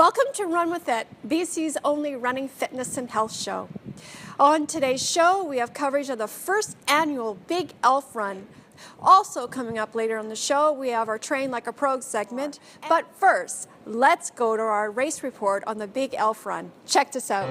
Welcome to Run With It, BC's only running, fitness, and health show. On today's show, we have coverage of the first annual Big Elf Run. Also coming up later on the show, we have our Train Like a Pro segment. But first, let's go to our race report on the Big Elf Run. Check this out.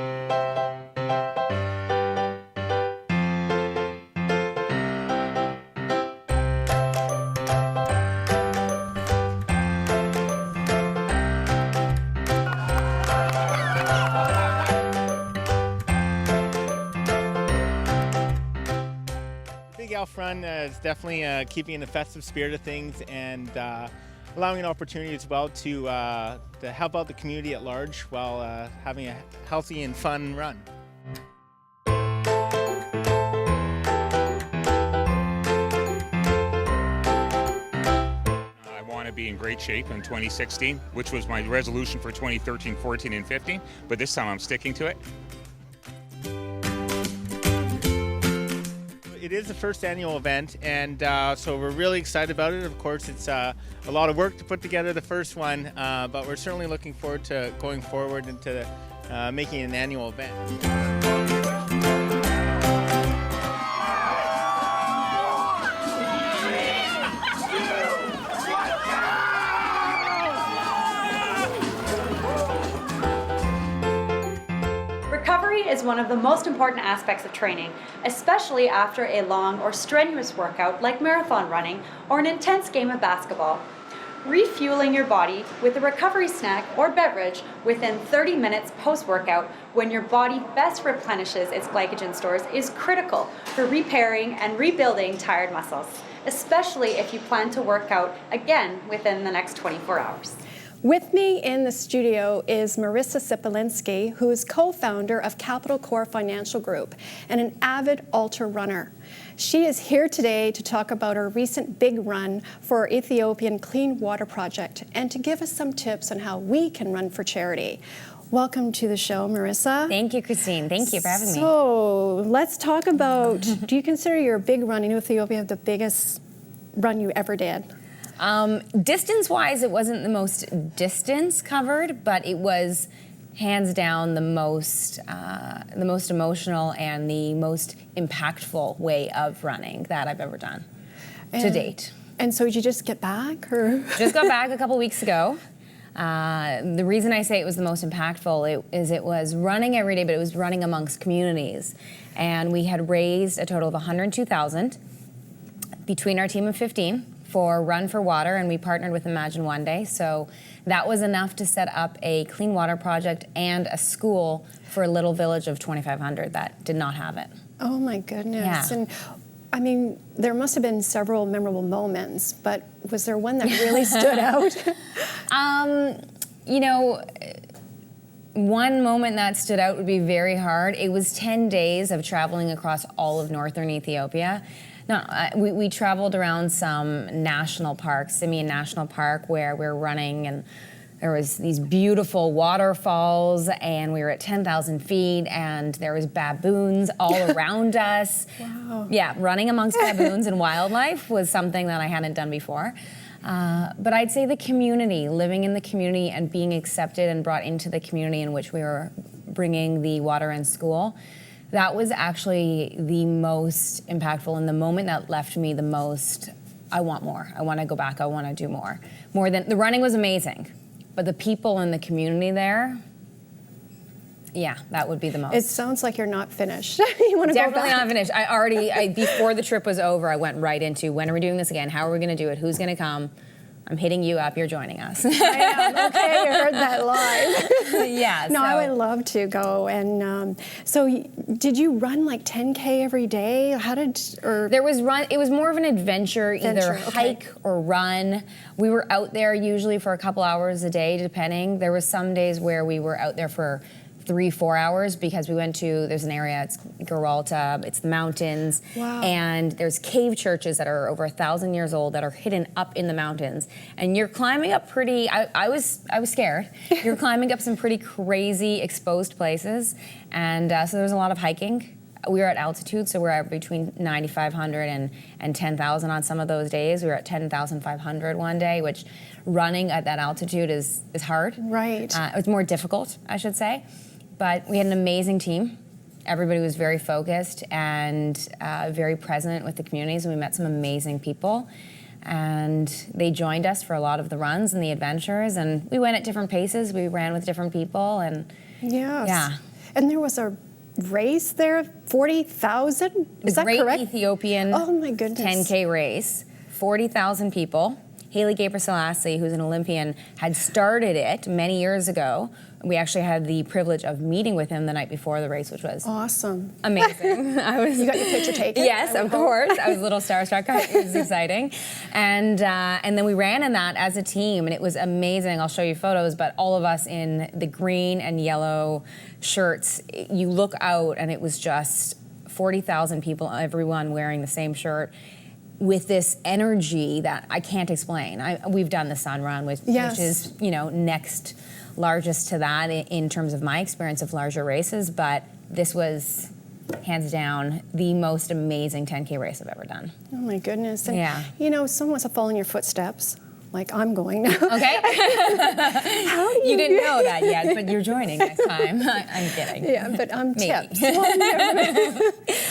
Big Elf Run is definitely keeping in the festive spirit of things and allowing an opportunity as well to help out the community at large while having a healthy and fun run. I want to be in great shape in 2016, which was my resolution for 2013, 14, and 15, but this time I'm sticking to it. It is the first annual event, and so we're really excited about it. Of course, it's a lot of work to put together the first one, but we're certainly looking forward to going forward into making it an annual event. Recovery is one of the most important aspects of training, especially after a long or strenuous workout like marathon running or an intense game of basketball. Refueling your body with a recovery snack or beverage within 30 minutes post-workout when your body best replenishes its glycogen stores is critical for repairing and rebuilding tired muscles, especially if you plan to work out again within the next 24 hours. With me in the studio is Marissa Sipolinski, who is co-founder of Capital Core Financial Group and an avid ultra runner. She is here today to talk about our recent big run for our Ethiopian Clean Water Project and to give us some tips on how we can run for charity. Welcome to the show, Marissa. Thank you, Christine. Thank you for having me. So let's talk about, do you consider your big run in Ethiopia the biggest run you ever did? Distance-wise, it wasn't the most distance covered, but it was hands down the most emotional and the most impactful way of running that I've ever done to date. And so did you just get back, or? Just got back a couple weeks ago. The reason I say it was the most impactful is it was running every day, but it was running amongst communities. And we had raised a total of $102,000 between our team of 15 for Run for Water, and we partnered with Imagine One Day. So that was enough to set up a clean water project and a school for a little village of 2,500 that did not have it. Oh my goodness. Yeah. And I mean, there must have been several memorable moments, but was there one that really stood out? You know, one moment that stood out would be very hard. It was 10 days of traveling across all of northern Ethiopia. Now, we traveled around some national parks, Simeon National Park, where we were running, and there was these beautiful waterfalls, and we were at 10,000 feet, and there was baboons all around us. Wow. Yeah, running amongst baboons and wildlife was something that I hadn't done before. But I'd say the community, living in the community and being accepted and brought into the community in which we were bringing the water and school, that was actually the most impactful, and the moment that left me the most, I want more. I want to go back. I want to do more. More than, the running was amazing, but the people in the community there, yeah, that would be the most. It sounds like you're not finished. You want to go back? Definitely not finished. Before the trip was over, I went right into, when are we doing this again? How are we going to do it? Who's going to come? I'm hitting you up. You're joining us. I am. Okay, I heard that live. Yeah. No, I would love to go. And so, did you run like 10K every day? How did, or? There was run. It was more of an adventure, either hike or run. We were out there usually for a couple hours a day, depending. There was some days where we were out there for 3-4 hours because we went to, there's an area, it's Geralta, it's the mountains. Wow. And there's cave churches that are over 1,000 years old that are hidden up in the mountains. And you're climbing up pretty, I was scared. You're climbing up some pretty crazy exposed places. And so there was a lot of hiking. we were at altitude, so we're at between 9,500 and 10,000 on some of those days. We were at 10,500 one day, which running at that altitude is hard. Right. It's more difficult, I should say. But we had an amazing team. Everybody was very focused and very present with the communities, and we met some amazing people. And they joined us for a lot of the runs and the adventures, and we went at different paces. We ran with different people, and Yes. yeah. And there was a race there, 40,000? Is that Great correct? Ethiopian Oh my goodness. 10K race, 40,000 people. Haley Gebrselassie, who's an Olympian, had started it many years ago. We actually had the privilege of meeting with him the night before the race, which was Awesome. amazing. You got your picture taken? Yes, of course. I was a little starstruck. It was exciting. And then we ran in that as a team, and it was amazing. I'll show you photos, but all of us in the green and yellow shirts, you look out, and it was just 40,000 people, everyone wearing the same shirt, with this energy that I can't explain. We've done the Sun Run, which is, next largest to that in terms of my experience of larger races, but this was hands down the most amazing 10K race I've ever done. Oh my goodness. And, Yeah. someone wants to follow in your footsteps, like I'm going now. Okay? How do You didn't know that yet, but you're joining next time. I'm kidding. Yeah, but Maybe. tips.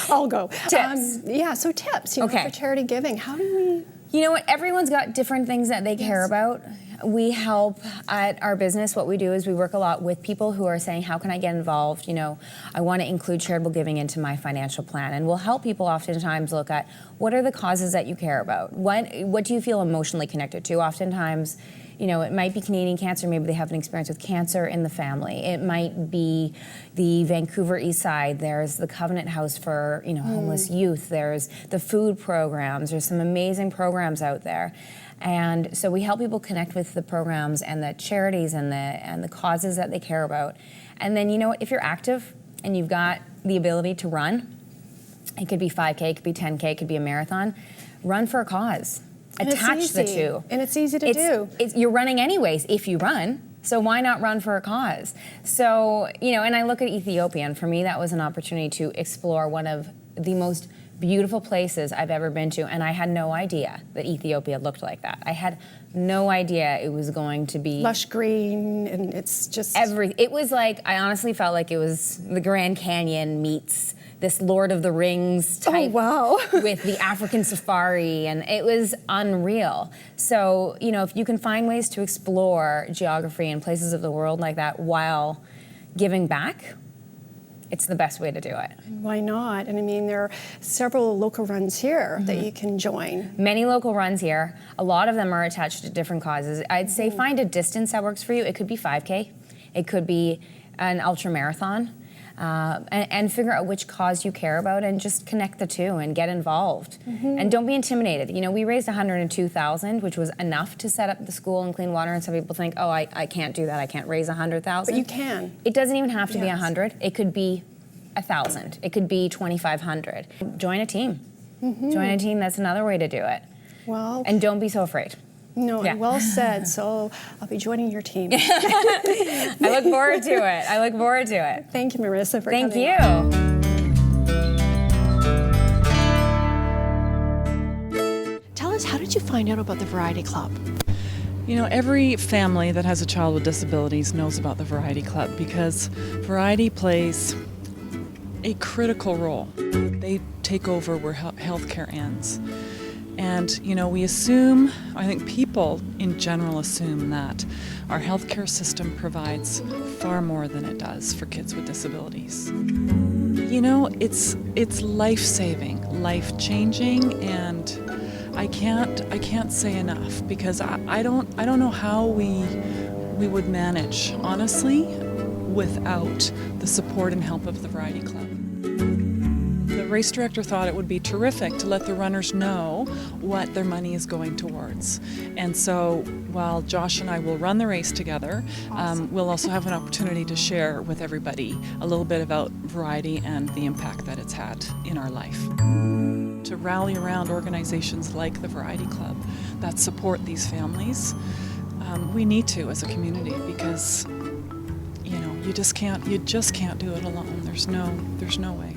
Well, I'll go. Tips. So tips, Okay. for charity giving. How do we... You know what? Everyone's got different things that they care about. We help at our business. What we do is we work a lot with people who are saying, how can I get involved? I want to include charitable giving into my financial plan. And we'll help people oftentimes look at what are the causes that you care about? What do you feel emotionally connected to? Oftentimes, it might be Canadian cancer. Maybe they have an experience with cancer in the family. It might be the Vancouver East Side. There's the Covenant House for homeless youth. There's the food programs. There's some amazing programs out there. And so we help people connect with the programs and the charities and the causes that they care about. And then, if you're active and you've got the ability to run, it could be 5K, it could be 10K, it could be a marathon, run for a cause. And Attach the two. And it's easy to do. You're running anyways if you run, so why not run for a cause? So, and I look at Ethiopia, and for me that was an opportunity to explore one of the most beautiful places I've ever been to, and I had no idea that Ethiopia looked like that. I had no idea it was going to be Lush green, and it's just... It was like, I honestly felt like it was the Grand Canyon meets this Lord of the Rings type with the African safari, and it was unreal. So, if you can find ways to explore geography and places of the world like that while giving back, it's the best way to do it. Why not? And there are several local runs here that you can join. Many local runs here. A lot of them are attached to different causes. I'd say find a distance that works for you. It could be 5K. It could be an ultra marathon. And figure out which cause you care about and just connect the two and get involved. And don't be intimidated. We raised $102,000, which was enough to set up the school and clean water. And some people think, oh, I can't do that. I can't raise $100,000. But you can. It doesn't even have to be 100. It could be 1,000. It could be 2,500. Join a team. Join a team. That's another way to do it. Well, And don't be so afraid. no, well said. So I'll be joining your team. I look forward to it. Thank you, Marissa, for Thank coming you. on. Tell us, how did you find out about the Variety Club? Every family that has a child with disabilities knows about the Variety Club because Variety plays a critical role. They take over where healthcare ends. And, we assume, I think people in general assume that our healthcare system provides far more than it does for kids with disabilities. It's life-saving, life-changing, and I can't say enough because I don't know how we would manage, honestly, without the support and help of the Variety Club. The race director thought it would be terrific to let the runners know what their money is going towards. And so while Josh and I will run the race together, we'll also have an opportunity to share with everybody a little bit about Variety and the impact that it's had in our life. To rally around organizations like the Variety Club that support these families, we need to as a community because you just can't do it alone. There's no way.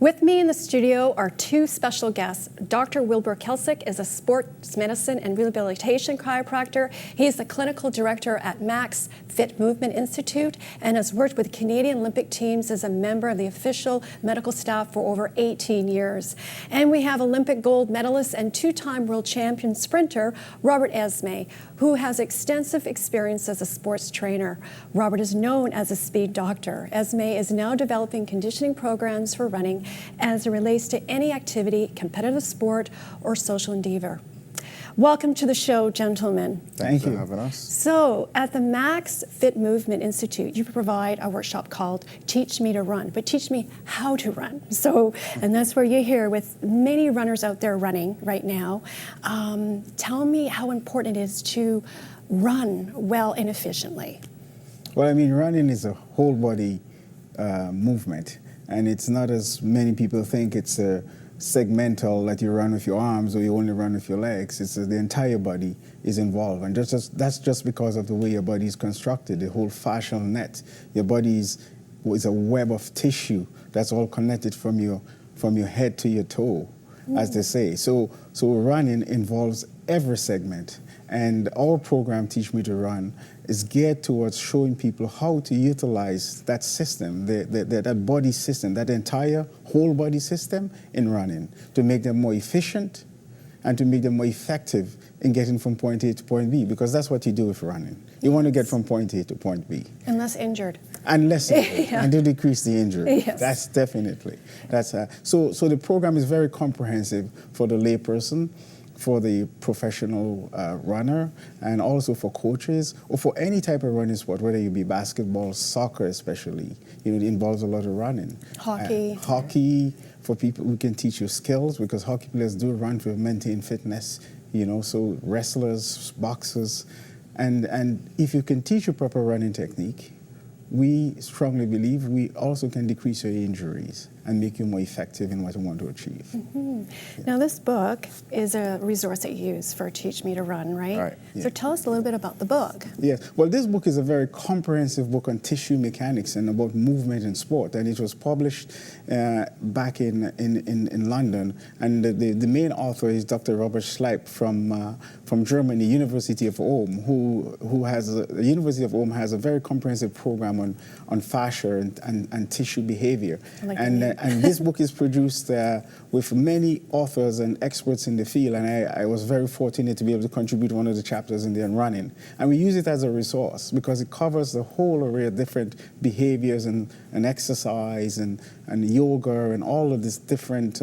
With me in the studio are two special guests. Dr. Wilbur Kelsick is a sports medicine and rehabilitation chiropractor. He is the clinical director at Max Fit Movement Institute and has worked with Canadian Olympic teams as a member of the official medical staff for over 18 years. And we have Olympic gold medalist and two-time world champion sprinter Robert Esme, who has extensive experience as a sports trainer. Robert is known as a speed doctor. Esme is now developing conditioning programs for running as it relates to any activity, competitive sport, or social endeavor. Welcome to the show, gentlemen. Thank you for having us. So, at the Max Fit Movement Institute, you provide a workshop called Teach Me to Run, but teach me how to run. So, and that's where you're here with many runners out there running right now. Tell me how important it is to run well and efficiently. Well, I mean, running is a whole body movement, and it's not as many people think it's a segmental that you run with your arms or you only run with your legs. It's the entire body is involved, and that's just because of the way your body is constructed, the whole fascial net. Your body is a web of tissue that's all connected from your head to your toe, as they say. So running involves every segment, and our program, Teach Me to Run, is geared towards showing people how to utilize that system, that body system, that entire whole body system in running, to make them more efficient and to make them more effective in getting from point A to point B, because that's what you do with running. You want to get from point A to point B. And less injured. And less injured, Yeah. and to decrease the injury. Yes. That's definitely. So the program is very comprehensive for the layperson, for the professional runner, and also for coaches, or for any type of running sport, whether you be basketball, soccer especially. You know, it involves a lot of running. Hockey. Hockey, for people who can teach you skills, because hockey players do run to maintain fitness, you know, so wrestlers, boxers, and if you can teach a proper running technique, we strongly believe we also can decrease your injuries and make you more effective in what you want to achieve. Mm-hmm. Now, this book is a resource that you use for Teach Me to Run, right? Right, So yeah. tell us a little bit about the book. Yes, well, this book is a very comprehensive book on tissue mechanics and about movement in sport, and it was published back in London, and the main author is Dr. Robert Schleip from Germany, University of Ulm, who has the University of Ulm has a very comprehensive program on fascia and tissue behavior. I like the name. And this book is produced with many authors and experts in the field, and I was very fortunate to be able to contribute one of the chapters in there on running. And we use it as a resource because it covers the whole array of different behaviors and exercise and yoga and all of these different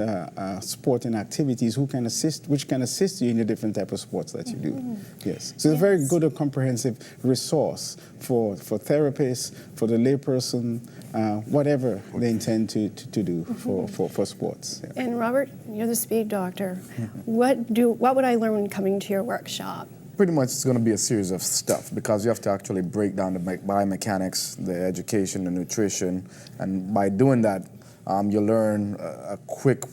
sporting activities which can assist you in the different type of sports that you do. Yes. So it's a very good and comprehensive resource for therapists, for the layperson, whatever they intend to do for sports. Yeah. And Robert, you're the speed doctor. What would I learn when coming to your workshop? Pretty much it's going to be a series of stuff because you have to actually break down the biomechanics, the education, the nutrition, and by doing that, you learn a quick,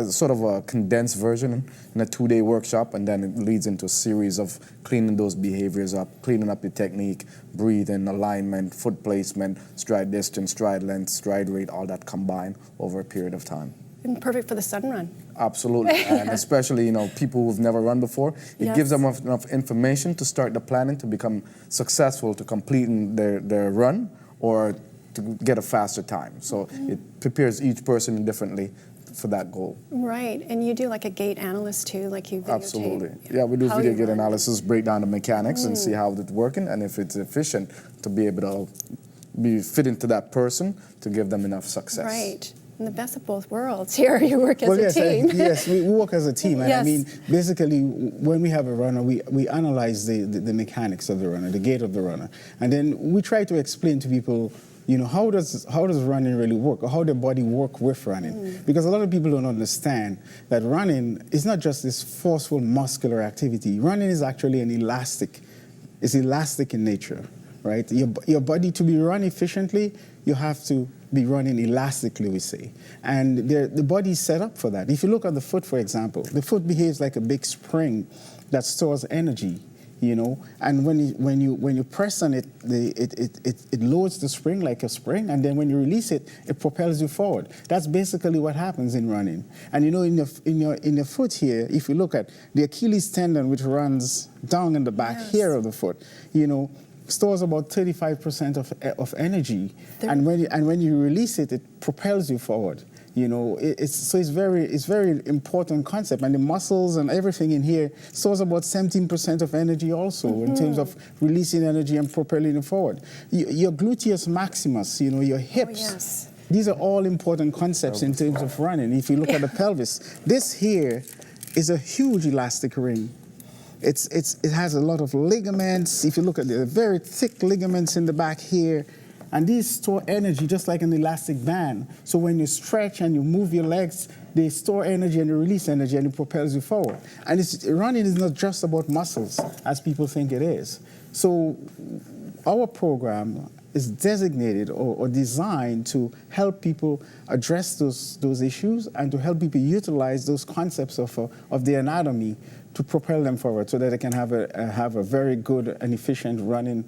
sort of a condensed version in a 2-day workshop, and then it leads into a series of cleaning those behaviors up, cleaning up your technique, breathing, alignment, foot placement, stride distance, stride length, stride rate, all that combined over a period of time. And perfect for the sudden run. Absolutely, and especially, people who've never run before, it Yes. gives them enough information to start the planning to become successful to completing their run or to get a faster time. So it prepares each person differently for that goal. Right, and you do like a gait analyst too, like you videotape. Absolutely. Yeah, we do how video you gait run. analysis, break down the mechanics and see how it's working and if it's efficient to be able to be fitting to that person to give them enough success. Right. And the best of both worlds here. You work as Well, a yes, team. yes, we work as a team. And Yes. I mean, basically, when we have a runner, we analyze the mechanics of the runner, the gait of the runner. And then we try to explain to people, how does running really work, or how the body work with running? Because a lot of people don't understand that running is not just this forceful muscular activity. Running is actually it's elastic in nature, right? Your body, to be run efficiently, you have to be running elastically, we say. And the body is set up for that. If you look at the foot, for example, the foot behaves like a big spring that stores energy, you know. And when you press on it, it loads the spring like a spring, and then when you release it, it propels you forward. That's basically what happens in running. And you know, in your foot here, if you look at the Achilles tendon, which runs down in the back here of the foot, you know, stores about 35% of energy, and when you release it, it propels you forward. You know, it's very important concept, and the muscles and everything in here stores about 17% of energy also in terms of releasing energy and propelling it forward. Your gluteus maximus, you know, your hips. These are all important concepts in terms of running. If you look at the pelvis, this here is a huge elastic ring. It has a lot of ligaments. If you look at the very thick ligaments in the back here, and these store energy just like an elastic band. So when you stretch and you move your legs, they store energy and they release energy and it propels you forward. And running is not just about muscles, as people think it is. So our program is designated or designed to help people address those issues and to help people utilize those concepts of the anatomy to propel them forward so that they can have a very good and efficient running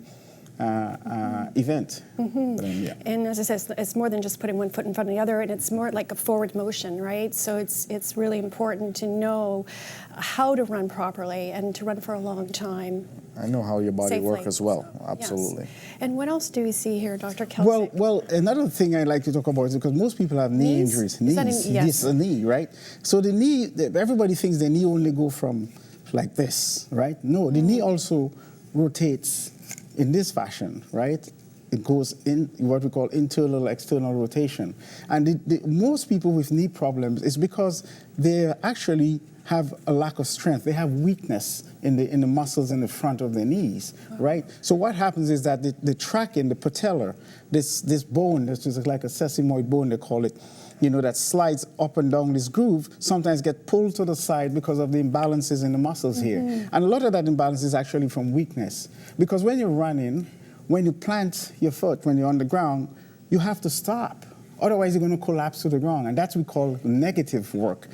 event. And as I said, it's more than just putting one foot in front of the other, and it's more like a forward motion, right? So it's really important to know how to run properly and to run for a long time. I know how your body works as well. Absolutely. Yes. And what else do we see here, Dr. Kelsey? Well, another thing I like to talk about is because most people have knee injuries. This is a knee, right? So the knee, everybody thinks the knee only go from like this, right? No, the knee also rotates in this fashion, right? It goes in what we call internal, external rotation. And most people with knee problems is because they actually have a lack of strength. They have weakness in the muscles in the front of their knees, right? So what happens is that the tracking, the patellar, this bone, this is like a sesamoid bone, they call it, you know, that slides up and down this groove, sometimes get pulled to the side because of the imbalances in the muscles here. And a lot of that imbalance is actually from weakness. Because when you're running, when you plant your foot, when you're on the ground, you have to stop. Otherwise, you're going to collapse to the ground. And that's what we call negative work,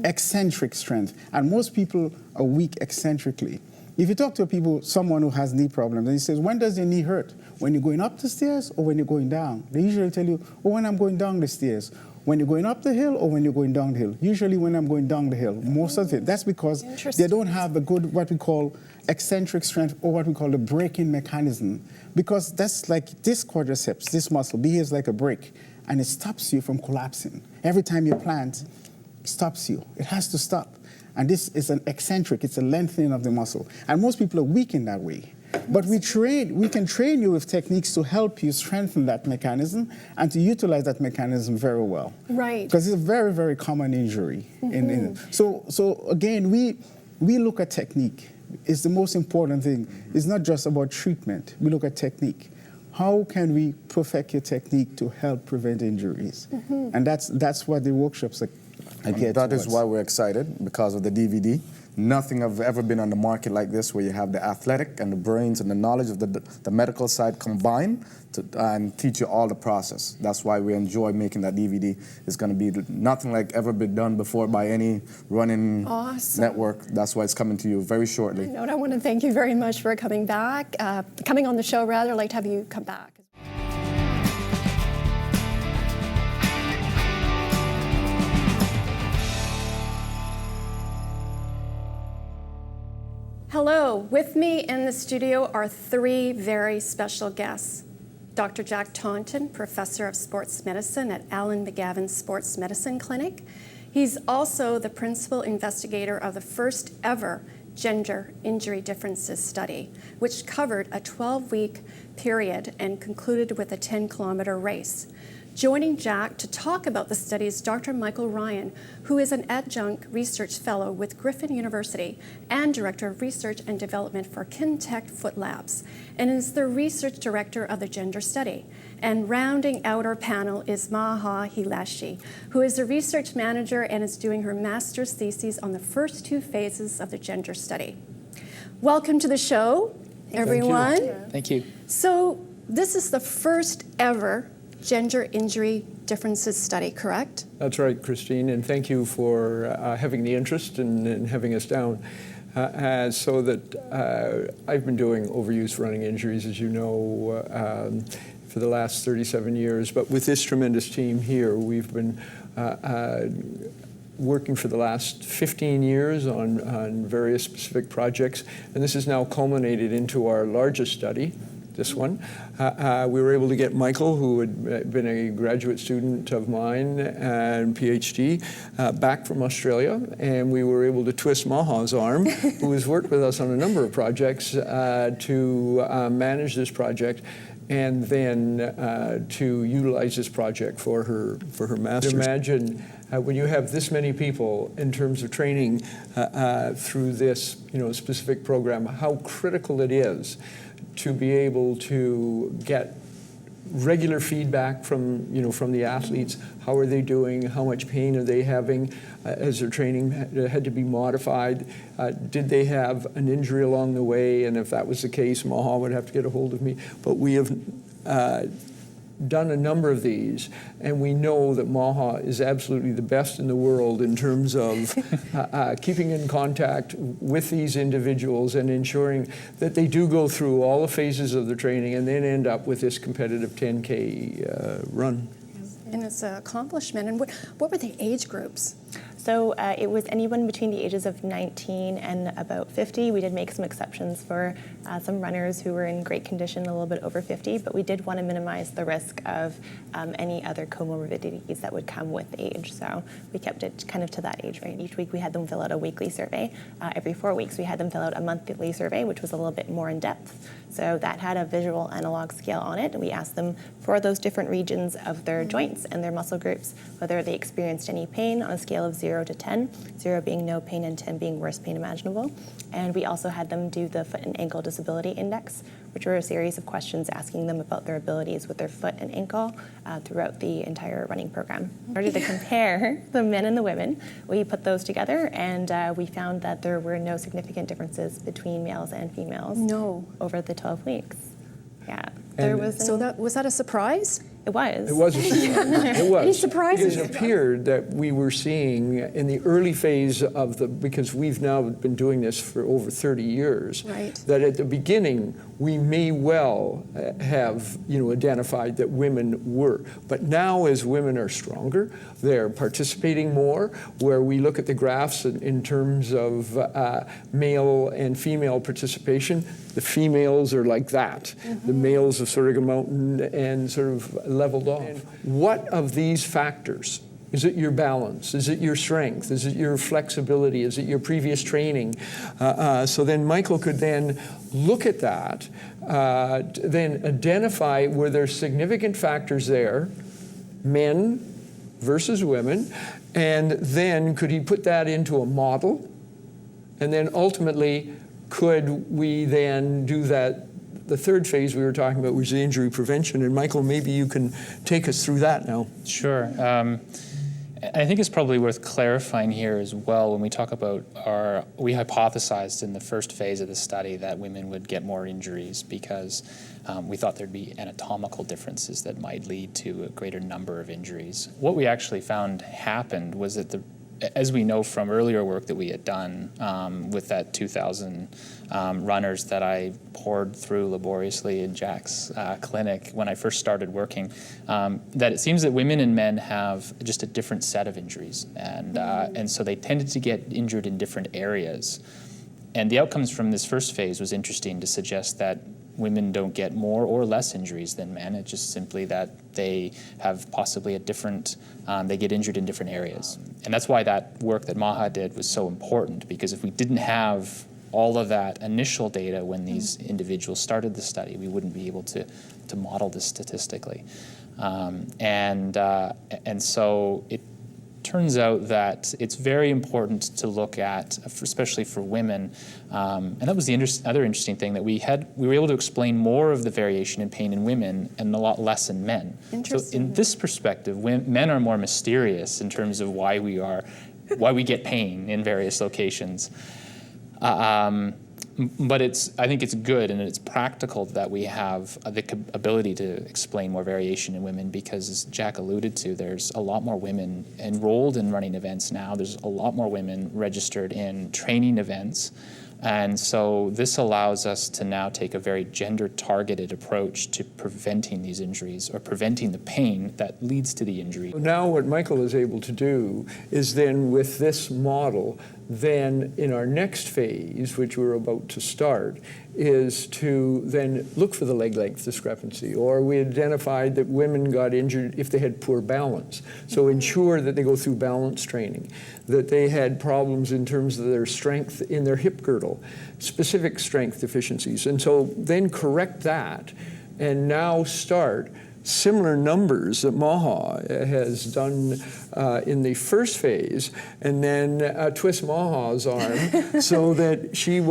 eccentric strength. And most people are weak eccentrically. If you talk to someone who has knee problems, and he says, when does your knee hurt? When you're going up the stairs or when you're going down? They usually tell you, oh, when I'm going down the stairs. When you're going up the hill or when you're going down the hill? Usually when I'm going down the hill, most of it. That's because they don't have the good, what we call eccentric strength, or what we call the braking mechanism. Because that's like this quadriceps, this muscle behaves like a brake, and it stops you from collapsing. Every time you plant, it stops you. It has to stop. And this is an eccentric, it's a lengthening of the muscle. And most people are weak in that way. But we can train you with techniques to help you strengthen that mechanism and to utilize that mechanism very well. Right. Because it's a very, very common injury. So again, we look at technique. It's the most important thing. It's not just about treatment. We look at technique. How can we perfect your technique to help prevent injuries? And that's what the workshops are geared That towards. is why we're excited, because of the DVD. Nothing have ever been on the market like this, where you have the athletic and the brains and the knowledge of the medical side combined and teach you all the process. That's why we enjoy making that DVD. It's going to be nothing like ever been done before by any running network. That's why it's coming to you very shortly. I want to thank you very much for coming back, coming on the show, rather. I'd like to have you come back. Hello, with me in the studio are three very special guests. Dr. Jack Taunton, Professor of Sports Medicine at Allen McGavin Sports Medicine Clinic. He's also the principal investigator of the first ever gender injury differences study, which covered a 12-week period and concluded with a 10-kilometer race. Joining Jack to talk about the study is Dr. Michael Ryan, who is an adjunct research fellow with Griffin University and director of research and development for Kintec Foot Labs, and is the research director of the gender study. And rounding out our panel is Maha Hilashi, who is a research manager and is doing her master's thesis on the first two phases of the gender study. Welcome to the show, everyone. Thank you. So this is the first ever gender injury differences study, correct? That's right, Christine, and thank you for having the interest and having us down. So that I've been doing overuse running injuries, as you know, for the last 37 years. But with this tremendous team here, we've been working for the last 15 years on various specific projects, and this has now culminated into our largest study, this one. We were able to get Michael, who had been a graduate student of mine and PhD, back from Australia, and we were able to twist Maha's arm, who has worked with us on a number of projects, to manage this project, and then to utilize this project for her master's. Imagine when you have this many people in terms of training through this specific program, how critical it is to be able to get regular feedback from the athletes. How are they doing? How much pain are they having as their training had to be modified? Did they have an injury along the way? And if that was the case, Maha would have to get a hold of me. But we have done a number of these, and we know that Maha is absolutely the best in the world in terms of keeping in contact with these individuals and ensuring that they do go through all the phases of the training and then end up with this competitive 10K run. And it's an accomplishment. And what were the age groups? So it was anyone between the ages of 19 and about 50. We did make some exceptions for some runners who were in great condition, a little bit over 50, but we did want to minimize the risk of any other comorbidities that would come with age. So we kept it kind of to that age range. Each week we had them fill out a weekly survey. Every 4 weeks we had them fill out a monthly survey, which was a little bit more in depth. So that had a visual analog scale on it, and we asked them for those different regions of their joints and their muscle groups, whether they experienced any pain on a scale of 0 to 10, 0 being no pain and 10 being worst pain imaginable. And we also had them do the foot and ankle disability index, which were a series of questions asking them about their abilities with their foot and ankle throughout the entire running program. In order to compare the men and the women, we put those together, and we found that there were no significant differences between males and females over the 12 weeks. Yeah. Was that a surprise? It was. It was a surprise. It was. Any surprises? It appeared that we were seeing in the early phase of because we've now been doing this for over 30 years, that at the beginning we may well have identified that women were. But now as women are stronger, they're participating more, where we look at the graphs in terms of male and female participation. The females are like that. The males have sort of come out and sort of leveled off. What of these factors? Is it your balance? Is it your strength? Is it your flexibility? Is it your previous training? So then Michael could then look at that, then identify were there significant factors there, men versus women, and then could he put that into a model? And then ultimately, could we then do that? The third phase we were talking about was the injury prevention, and Michael, maybe you can take us through that now. Sure. I think it's probably worth clarifying here as well when we talk about we hypothesized in the first phase of the study that women would get more injuries because we thought there'd be anatomical differences that might lead to a greater number of injuries. What we actually found happened was that as we know from earlier work that we had done with that 2,000 runners that I poured through laboriously in Jack's clinic when I first started working, that it seems that women and men have just a different set of injuries. And so they tended to get injured in different areas. And the outcomes from this first phase was interesting to suggest that women don't get more or less injuries than men. It's just simply that they have possibly they get injured in different areas. And that's why that work that Maha did was so important, because if we didn't have all of that initial data when these individuals started the study, we wouldn't be able to model this statistically. And so it turns out that it's very important to look at, especially for women, and that was the other interesting thing, that we were able to explain more of the variation in pain in women and a lot less in men. So in this perspective, men are more mysterious in terms of why we get pain in various locations. But I think it's good and it's practical that we have the ability to explain more variation in women, because as Jack alluded to, there's a lot more women enrolled in running events now. There's a lot more women registered in training events. And so this allows us to now take a very gender-targeted approach to preventing these injuries, or preventing the pain that leads to the injury. Now what Michael is able to do is then, with this model, then in our next phase, which we're about to start, is to then look for the leg length discrepancy. Or we identified that women got injured if they had poor balance. So ensure that they go through balance training, that they had problems in terms of their strength in their hip girdle, specific strength deficiencies. And so then correct that, and now start similar numbers that Maha has done in the first phase, and then twist Maha's arm so that we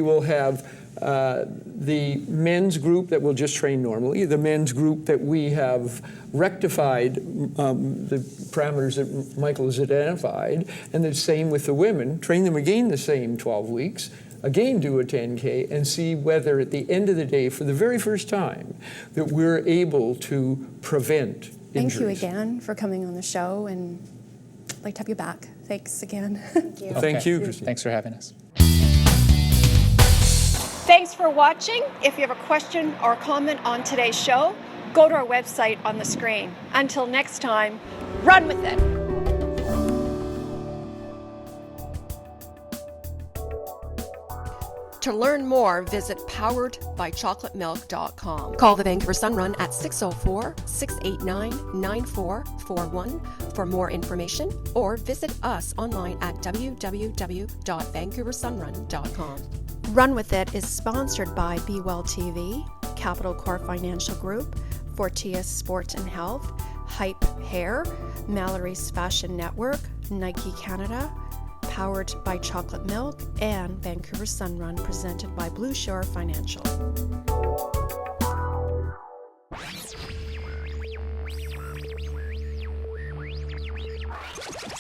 will have the men's group that will just train normally, the men's group that we have rectified the parameters that Michael has identified, and the same with the women, train them again the same 12 weeks, again do a 10K, and see whether at the end of the day, for the very first time, that we're able to prevent injuries. Thank you again for coming on the show, and I'd like to have you back. Thanks again. Thank you. Okay. Thank you, Christine. Thanks for having us. Thanks for watching. If you have a question or a comment on today's show, go to our website on the screen. Until next time, run with it. To learn more, visit poweredbychocolatemilk.com. Call the Vancouver Sun Run at 604-689-9441 for more information, or visit us online at www.vancouversunrun.com. Run With It is sponsored by Be Well TV, Capital Core Financial Group, Fortius Sports and Health, Hype Hair, Mallory's Fashion Network, Nike Canada, Powered by Chocolate Milk, and Vancouver Sun Run, presented by Blue Shore Financial.